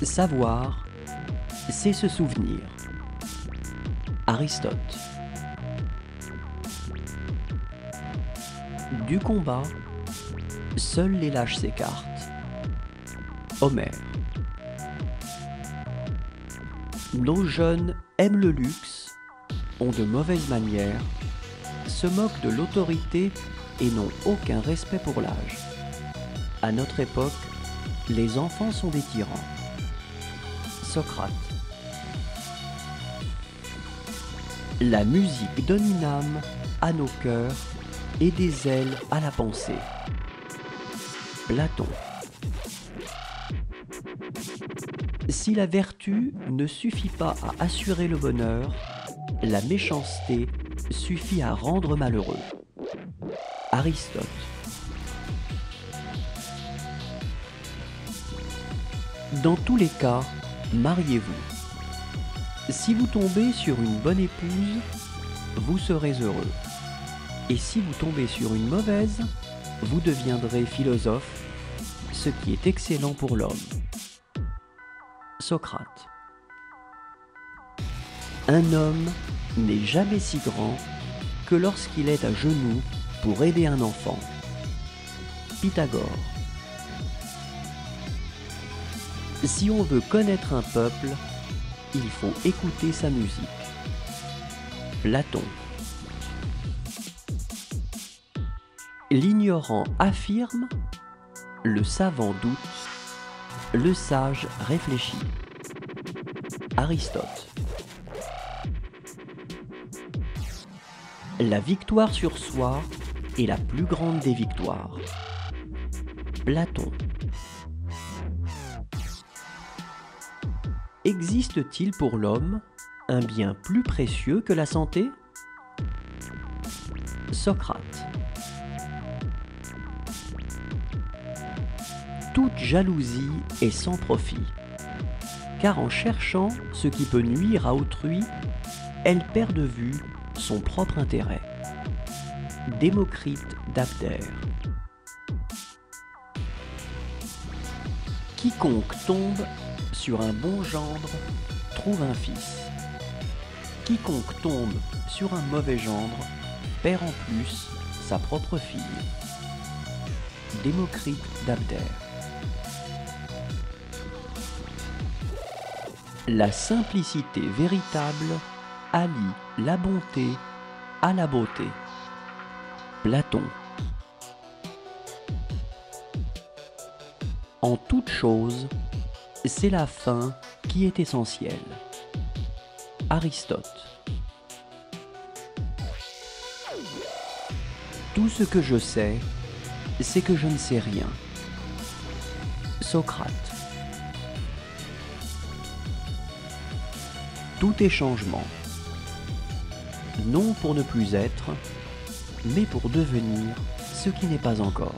Savoir, c'est se souvenir. Aristote. Du combat, seuls les lâches s'écartent. Homère. Nos jeunes aiment le luxe, ont de mauvaises manières, se moquent de l'autorité et n'ont aucun respect pour l'âge. À notre époque, les enfants sont des tyrans. Socrate. La musique donne une âme à nos cœurs et des ailes à la pensée. Platon. Si la vertu ne suffit pas à assurer le bonheur, la méchanceté suffit à rendre malheureux. Aristote. Dans tous les cas, mariez-vous. Si vous tombez sur une bonne épouse, vous serez heureux. Et si vous tombez sur une mauvaise, vous deviendrez philosophe, ce qui est excellent pour l'homme. Socrate. Un homme n'est jamais si grand que lorsqu'il est à genoux pour aider un enfant. Pythagore. Si on veut connaître un peuple, il faut écouter sa musique. Platon. L'ignorant affirme, le savant doute, le sage réfléchit. Aristote. La victoire sur soi est la plus grande des victoires. Platon. Existe-t-il pour l'homme un bien plus précieux que la santé? Socrate. Toute jalousie est sans profit, car en cherchant ce qui peut nuire à autrui, elle perd de vue son propre intérêt. Démocrite d'Abdère. Quiconque tombe sur un bon gendre trouve un fils. Quiconque tombe sur un mauvais gendre perd en plus sa propre fille. Démocrite d'Abdère. La simplicité véritable allie la bonté à la beauté. Platon. En toute chose, c'est la fin qui est essentielle. Aristote. Tout ce que je sais, c'est que je ne sais rien. Socrate. Tout est changement, non pour ne plus être, mais pour devenir ce qui n'est pas encore.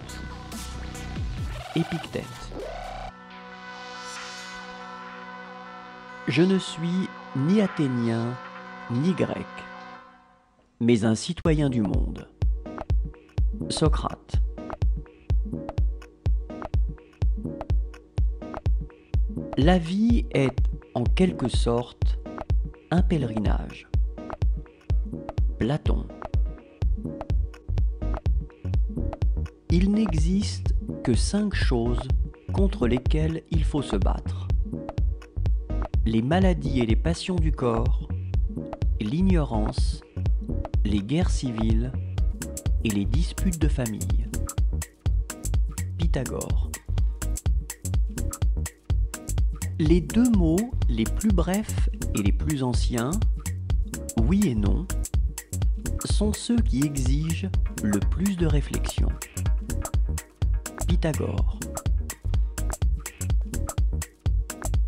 Épictète. Je ne suis ni athénien ni grec, mais un citoyen du monde. Socrate. La vie est, en quelque sorte, un pèlerinage. Platon. Il n'existe que 5 choses contre lesquelles il faut se battre. Les maladies et les passions du corps, l'ignorance, les guerres civiles et les disputes de famille. Pythagore. Les 2 mots les plus brefs et les plus anciens, oui et non, sont ceux qui exigent le plus de réflexion. Pythagore.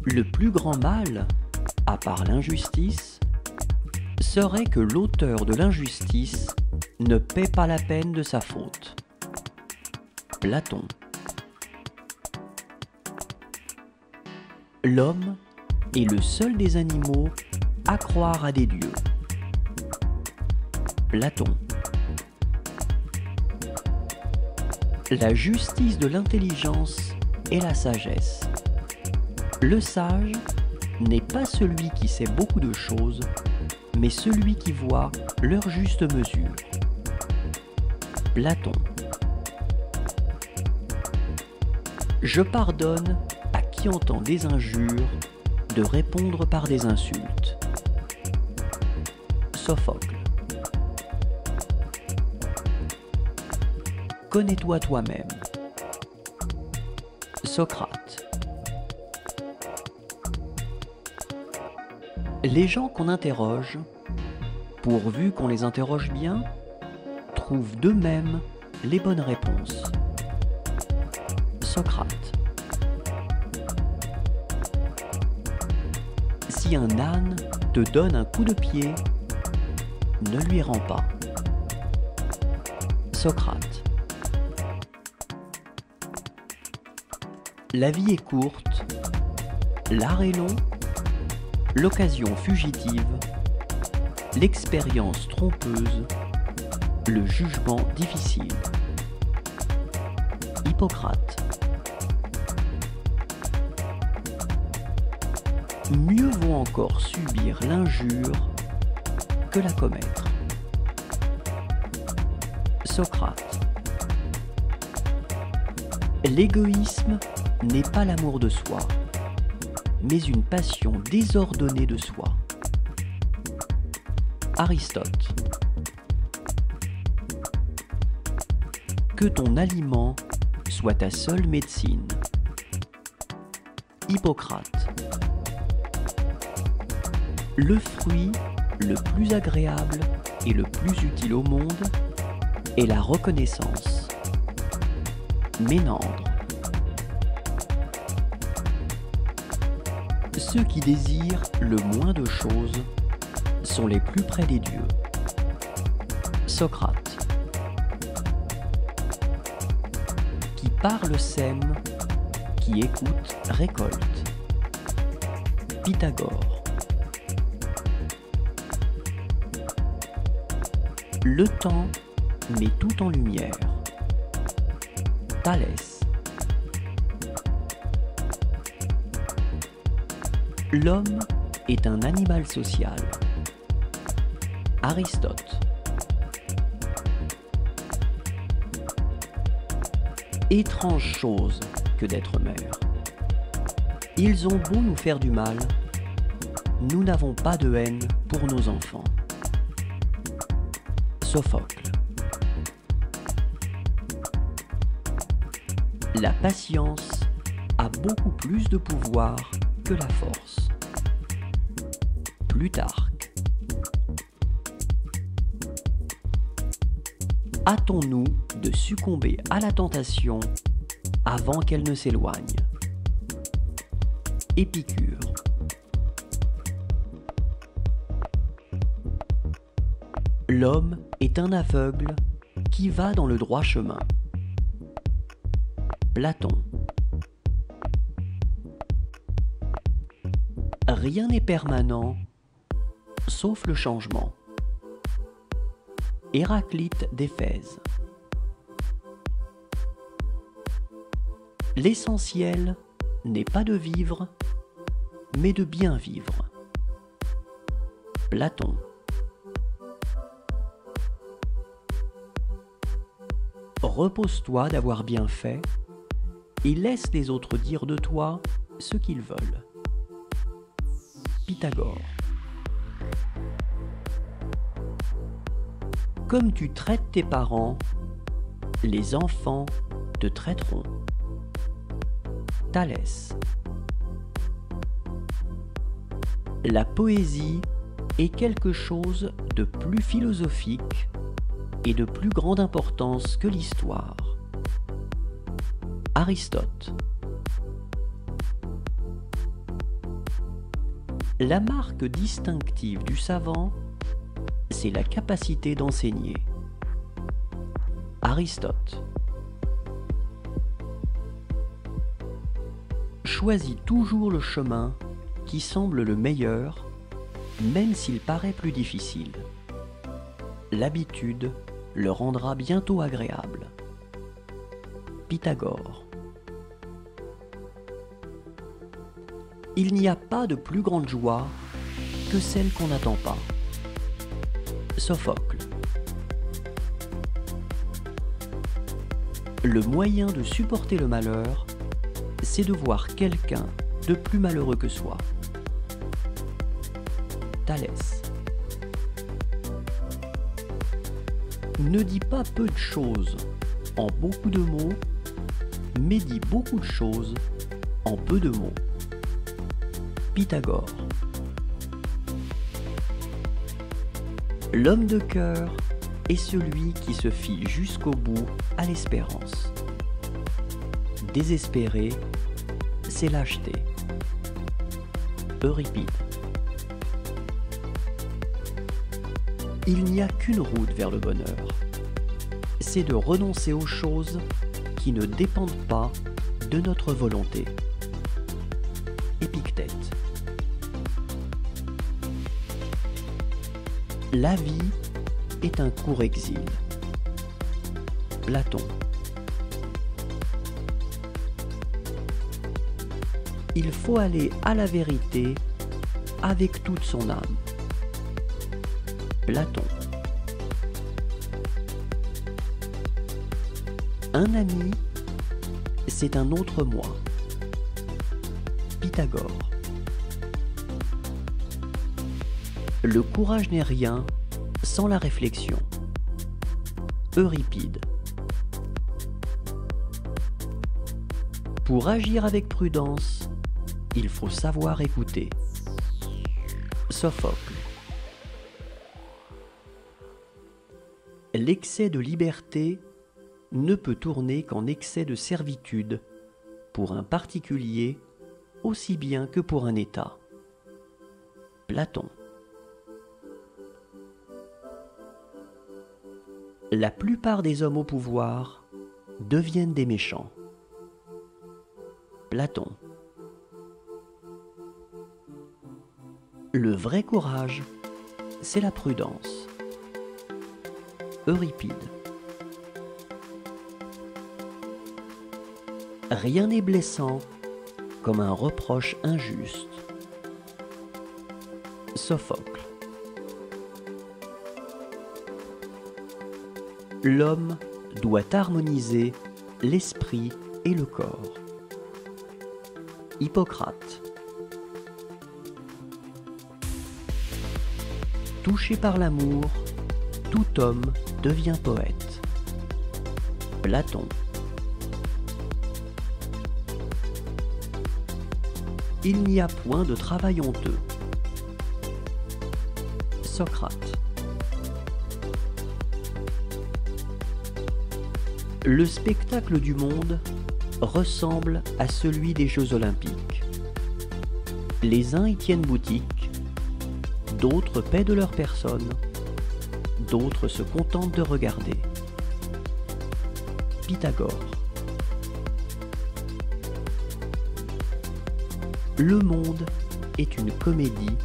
Le plus grand mal, à part l'injustice, serait que l'auteur de l'injustice ne paie pas la peine de sa faute. Platon. L'homme est le seul des animaux à croire à des dieux. Platon. La justice de l'intelligence est la sagesse. Le sage n'est pas celui qui sait beaucoup de choses, mais celui qui voit leur juste mesure. Platon. Je pardonne à qui entend des injures de répondre par des insultes. Sophocle. Connais-toi toi-même. Socrate. Les gens qu'on interroge, pourvu qu'on les interroge bien, trouvent d'eux-mêmes les bonnes réponses. Socrate. Si un âne te donne un coup de pied, ne lui rends pas. Socrate. La vie est courte, l'art est long, l'occasion fugitive, l'expérience trompeuse, le jugement difficile. Hippocrate. Mieux vaut encore subir l'injure que la commettre. Socrate. L'égoïsme n'est pas l'amour de soi, mais une passion désordonnée de soi. Aristote. Que ton aliment soit ta seule médecine. Hippocrate. Le fruit le plus agréable et le plus utile au monde est la reconnaissance. Ménandre. Ceux qui désirent le moins de choses sont les plus près des dieux. Socrate. Qui parle sème, qui écoute récolte. Pythagore. Le temps met tout en lumière. Thalès. L'homme est un animal social. Aristote. Étrange chose que d'être mère. Ils ont beau nous faire du mal, nous n'avons pas de haine pour nos enfants. Sophocle. La patience a beaucoup plus de pouvoir que la force. Plutarque. Hâtons-nous de succomber à la tentation avant qu'elle ne s'éloigne. Épicure. L'homme est un aveugle qui va dans le droit chemin. Platon. Rien n'est permanent, sauf le changement. Héraclite d'Éphèse. L'essentiel n'est pas de vivre, mais de bien vivre. Platon. Repose-toi d'avoir bien fait et laisse les autres dire de toi ce qu'ils veulent. Pythagore. Comme tu traites tes parents, les enfants te traiteront. Thalès. La poésie est quelque chose de plus philosophique et de plus grande importance que l'histoire. Aristote. La marque distinctive du savant, c'est la capacité d'enseigner. Aristote. Choisis toujours le chemin qui semble le meilleur, même s'il paraît plus difficile. L'habitude le rendra bientôt agréable. Pythagore. Il n'y a pas de plus grande joie que celle qu'on n'attend pas. Sophocle. Le moyen de supporter le malheur, c'est de voir quelqu'un de plus malheureux que soi. Thalès. Ne dis pas peu de choses en beaucoup de mots, mais dis beaucoup de choses en peu de mots. Pythagore. L'homme de cœur est celui qui se fie jusqu'au bout à l'espérance. Désespérer, c'est lâcheté. Euripide. Il n'y a qu'une route vers le bonheur. C'est de renoncer aux choses qui ne dépendent pas de notre volonté. Épictète. La vie est un court exil. Platon. Il faut aller à la vérité avec toute son âme. Platon. Un ami, c'est un autre moi. Pythagore. Le courage n'est rien sans la réflexion. Euripide. Pour agir avec prudence, il faut savoir écouter. Sophocle. L'excès de liberté ne peut tourner qu'en excès de servitude pour un particulier aussi bien que pour un État. Platon. La plupart des hommes au pouvoir deviennent des méchants. Platon. Le vrai courage, c'est la prudence. Euripide. Rien n'est blessant comme un reproche injuste. Sophocle. L'homme doit harmoniser l'esprit et le corps. Hippocrate. Touché par l'amour, tout homme devient poète. Platon. Il n'y a point de travail honteux. Socrate. Le spectacle du monde ressemble à celui des Jeux Olympiques. Les uns y tiennent boutique, d'autres paient de leur personne, d'autres se contentent de regarder. Pythagore. Le monde est une comédie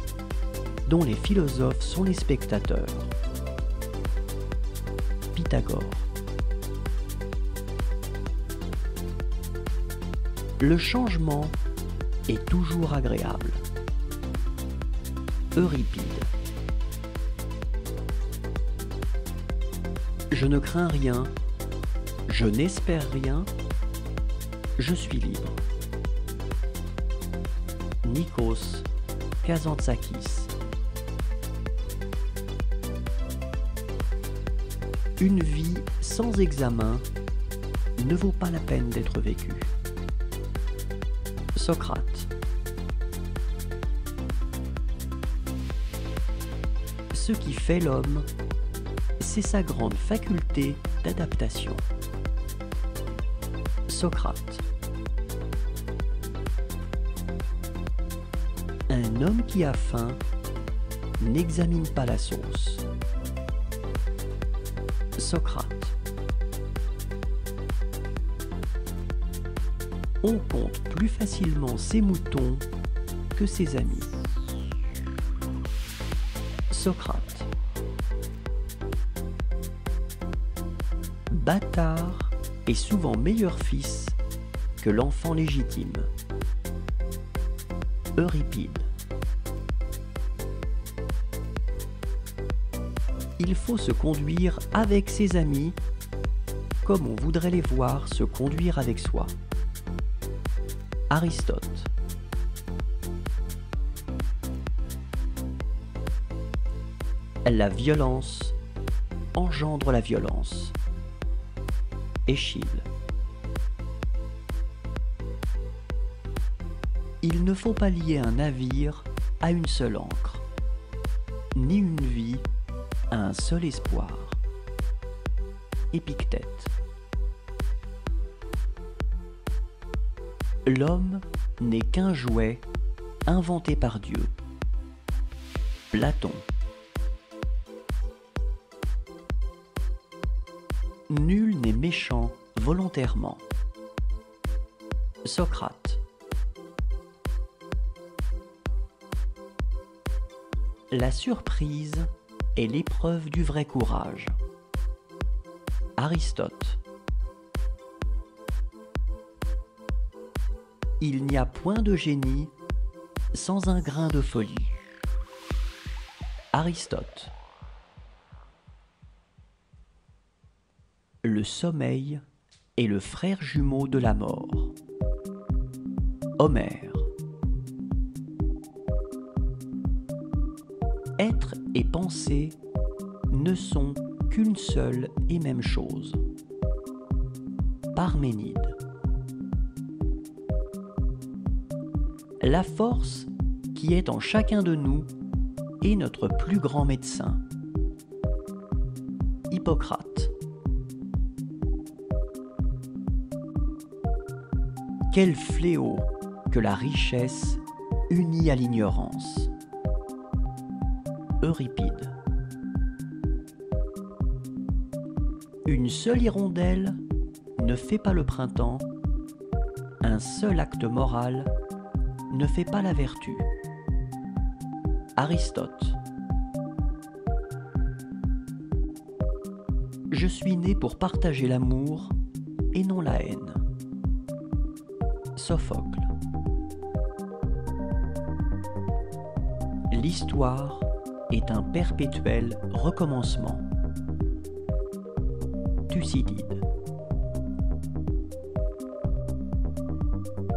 dont les philosophes sont les spectateurs. Pythagore. Le changement est toujours agréable. Euripide. Je ne crains rien, je n'espère rien, je suis libre. Nikos Kazantzakis. Une vie sans examen ne vaut pas la peine d'être vécue. Socrate. Ce qui fait l'homme, c'est sa grande faculté d'adaptation. Socrate. Un homme qui a faim n'examine pas la sauce. Socrate. On compte plus facilement ses moutons que ses amis. Socrate. Bâtard est souvent meilleur fils que l'enfant légitime. Euripide. Il faut se conduire avec ses amis comme on voudrait les voir se conduire avec soi. Aristote. La violence engendre la violence. Échille. Il ne faut pas lier un navire à une seule ancre, ni une vie à un seul espoir. Épictète. L'homme n'est qu'un jouet inventé par Dieu. Platon. Nul n'est méchant volontairement. Socrate. La surprise est l'épreuve du vrai courage. Aristote. Il n'y a point de génie sans un grain de folie. Aristote. Le sommeil est le frère jumeau de la mort. Homère. Être et penser ne sont qu'une seule et même chose. Parménide. La force qui est en chacun de nous est notre plus grand médecin. Hippocrate. Quel fléau que la richesse unie à l'ignorance. Euripide. Une seule hirondelle ne fait pas le printemps, un seul acte moral ne fait pas la vertu. Aristote. Je suis né pour partager l'amour et non la haine. Sophocle. L'histoire est un perpétuel recommencement. Thucydide.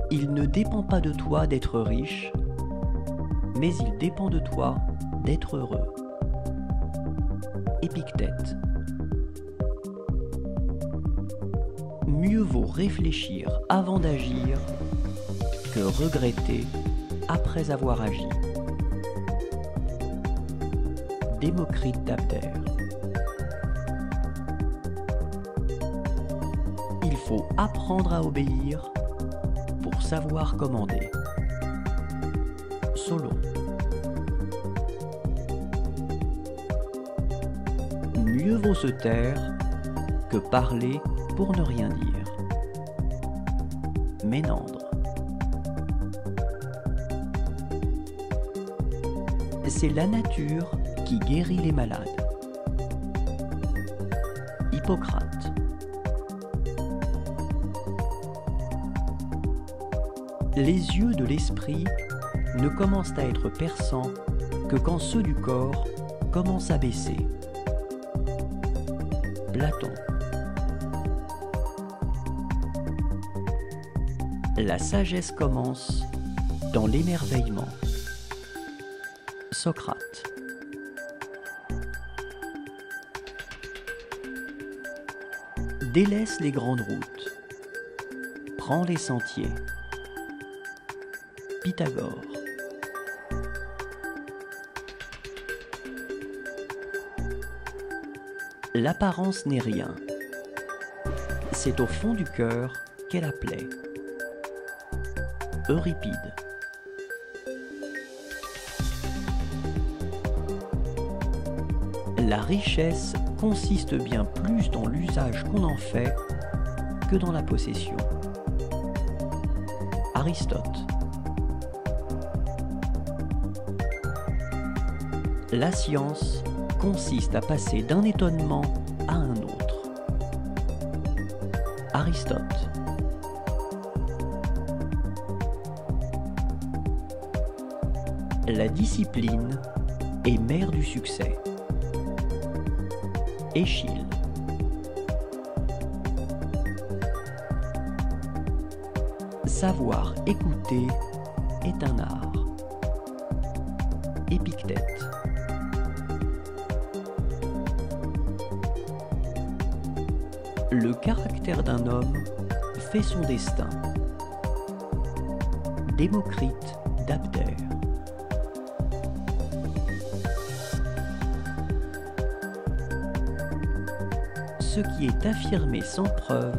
Il ne dépend pas de toi d'être riche, mais il dépend de toi d'être heureux. Épictète. Mieux vaut réfléchir avant d'agir que regretter après avoir agi. Démocrite d'Abdère. Il faut apprendre à obéir pour savoir commander. Solon. Mieux vaut se taire que parler pour ne rien dire. Ménandre. C'est la nature qui guérit les malades. Hippocrate. Les yeux de l'esprit ne commencent à être perçants que quand ceux du corps commencent à baisser. Platon. La sagesse commence dans l'émerveillement. Socrate. Délaisse les grandes routes. Prends les sentiers. Pythagore. L'apparence n'est rien. C'est au fond du cœur qu'est la plaie. Euripide. La richesse consiste bien plus dans l'usage qu'on en fait que dans la possession. Aristote. La science consiste à passer d'un étonnement à un autre. Aristote. La discipline est mère du succès. Échille. Savoir écouter est un art. Épictète. Le caractère d'un homme fait son destin. Démocrite d'Abdère. Ce qui est affirmé sans preuve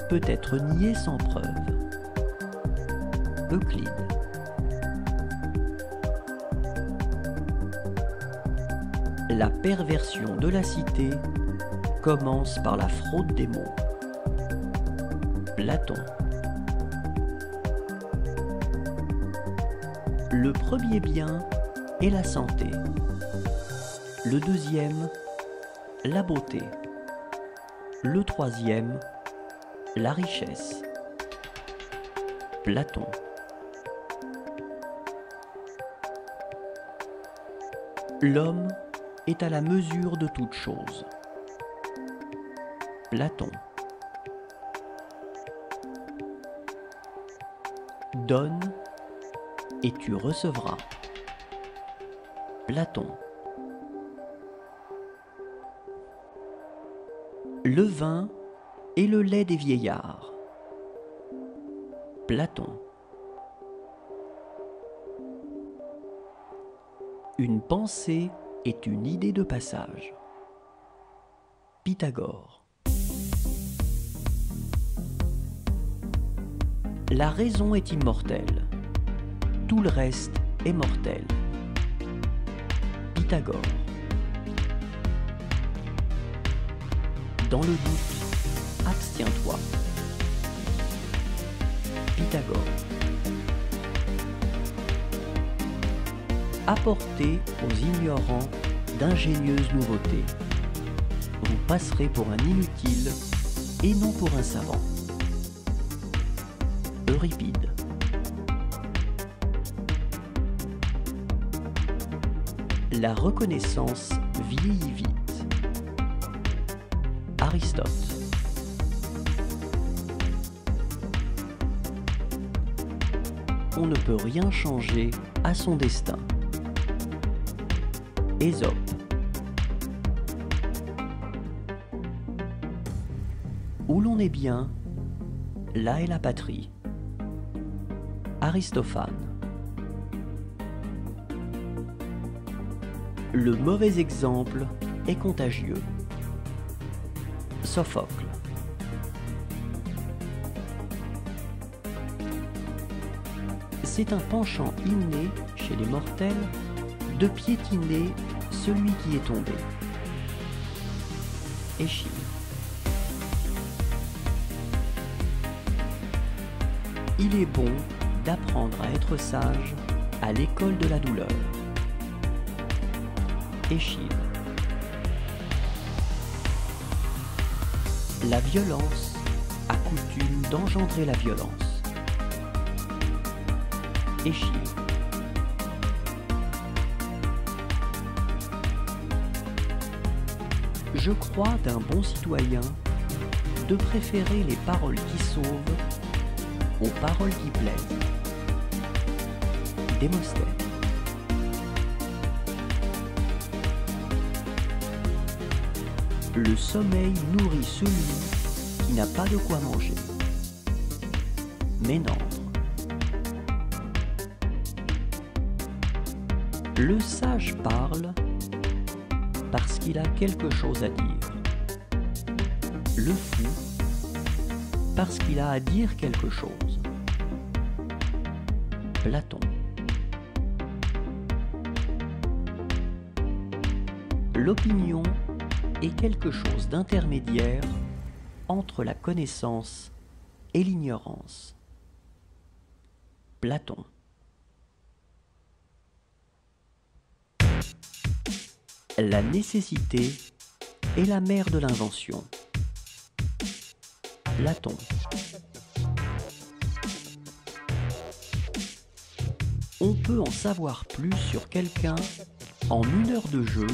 peut être nié sans preuve. Euclide. La perversion de la cité commence par la fraude des mots. Platon. Le premier bien est la santé. Le deuxième, la beauté. Le troisième, la richesse. Platon. L'homme est à la mesure de toute chose. Platon. Donne et tu recevras. Platon. Le vin est le lait des vieillards. Platon. Une pensée est une idée de passage. Pythagore. La raison est immortelle. Tout le reste est mortel. Pythagore. Dans le doute, abstiens-toi. Pythagore. Apportez aux ignorants d'ingénieuses nouveautés. Vous passerez pour un inutile et non pour un savant. Euripide. La reconnaissance vieillit vite. Aristote. On ne peut rien changer à son destin. Ésope. Où l'on est bien, là est la patrie. Aristophane. Le mauvais exemple est contagieux. Sophocle. C'est un penchant inné chez les mortels de piétiner celui qui est tombé. Échille. Il est bon d'apprendre à être sage à l'école de la douleur. Échille. La violence a coutume d'engendrer la violence. Échille. Je crois d'un bon citoyen de préférer les paroles qui sauvent aux paroles qui plaisent. Démosthène. Le sommeil nourrit celui qui n'a pas de quoi manger. Ménandre. Le sage parle parce qu'il a quelque chose à dire. Le fou parce qu'il a à dire quelque chose. Platon. L'opinion est quelque chose d'intermédiaire entre la connaissance et l'ignorance. Platon. La nécessité est la mère de l'invention. Platon. On peut en savoir plus sur quelqu'un en 1 heure de jeu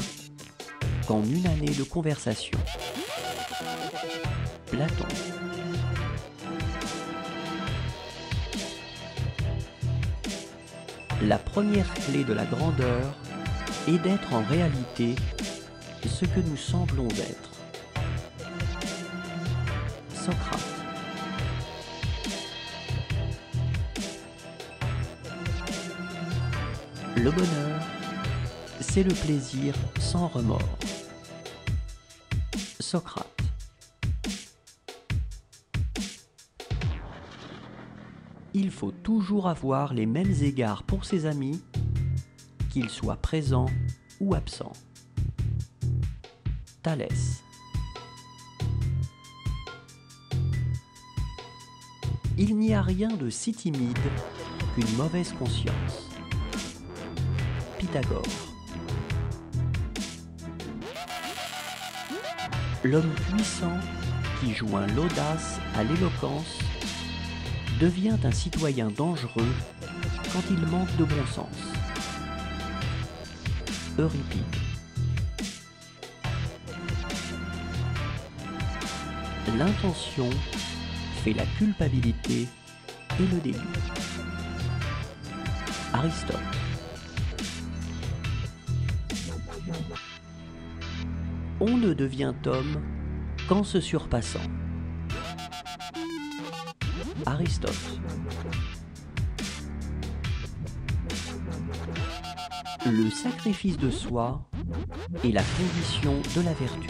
qu'en 1 année de conversation. Platon. La première clé de la grandeur est d'être en réalité ce que nous semblons être. Socrate. Le bonheur, c'est le plaisir sans remords. Socrate. Il faut toujours avoir les mêmes égards pour ses amis, qu'ils soient présents ou absents. Thalès. Il n'y a rien de si timide qu'une mauvaise conscience. Pythagore. L'homme puissant qui joint l'audace à l'éloquence devient un citoyen dangereux quand il manque de bon sens. Euripide. L'intention fait la culpabilité et le délit. Aristote. On ne devient homme qu'en se surpassant. Aristote. Le sacrifice de soi est la condition de la vertu.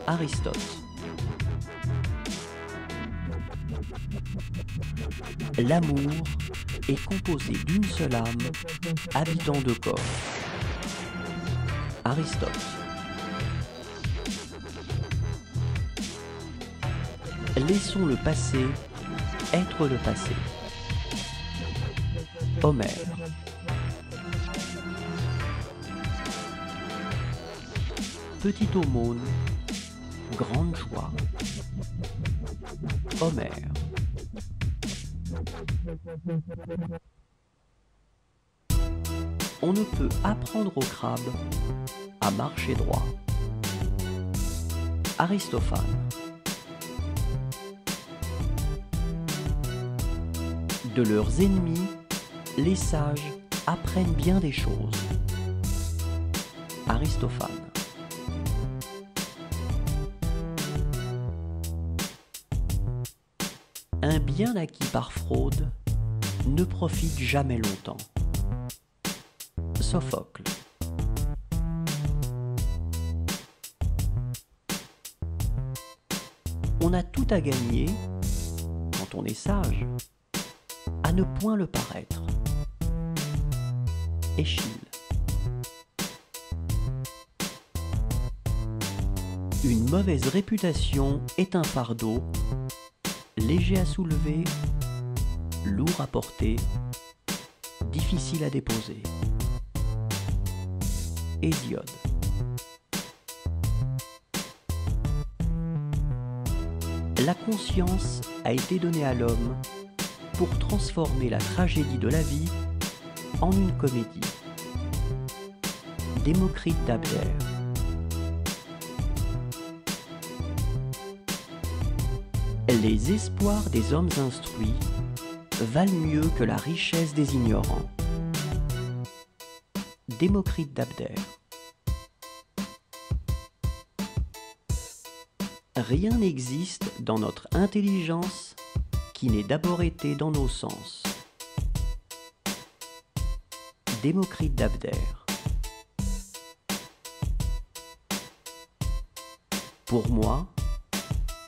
Aristote. L'amour est composé d'une seule âme, habitant 2 corps. Aristote. Laissons le passé être le passé. Homère. Petite aumône, grande joie. Homère. On ne peut apprendre au crabe à marcher droit. Aristophane. De leurs ennemis, les sages apprennent bien des choses. Aristophane. Un bien acquis par fraude ne profite jamais longtemps. Sophocle. On a tout à gagner, quand on est sage, à ne point le paraître. Échille. Une mauvaise réputation est un fardeau, léger à soulever, lourd à porter, difficile à déposer. Hésiode. La conscience a été donnée à l'homme pour transformer la tragédie de la vie en une comédie. Démocrite d'Abdère. Les espoirs des hommes instruits valent mieux que la richesse des ignorants. Démocrite d'Abdère. Rien n'existe dans notre intelligence qui n'ait d'abord été dans nos sens. Démocrite d'Abdère. Pour moi,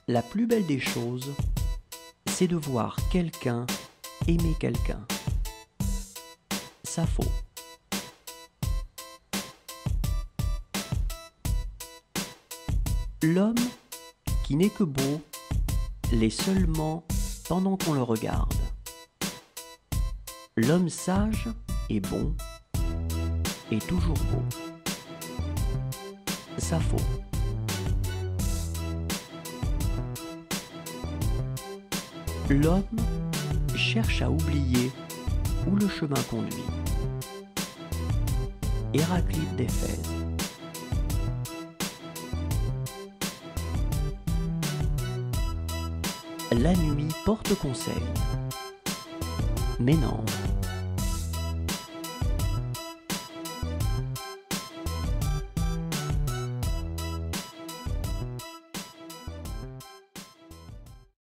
la plus belle des choses, c'est de voir quelqu'un aimer quelqu'un. Sappho. L'homme qui n'est que beau l'est seulement pendant qu'on le regarde. L'homme sage et bon est toujours beau. Sappho. L'homme cherche à oublier chemin conduit. Héraclite d'Éphèse. La nuit porte conseil. Ménandre.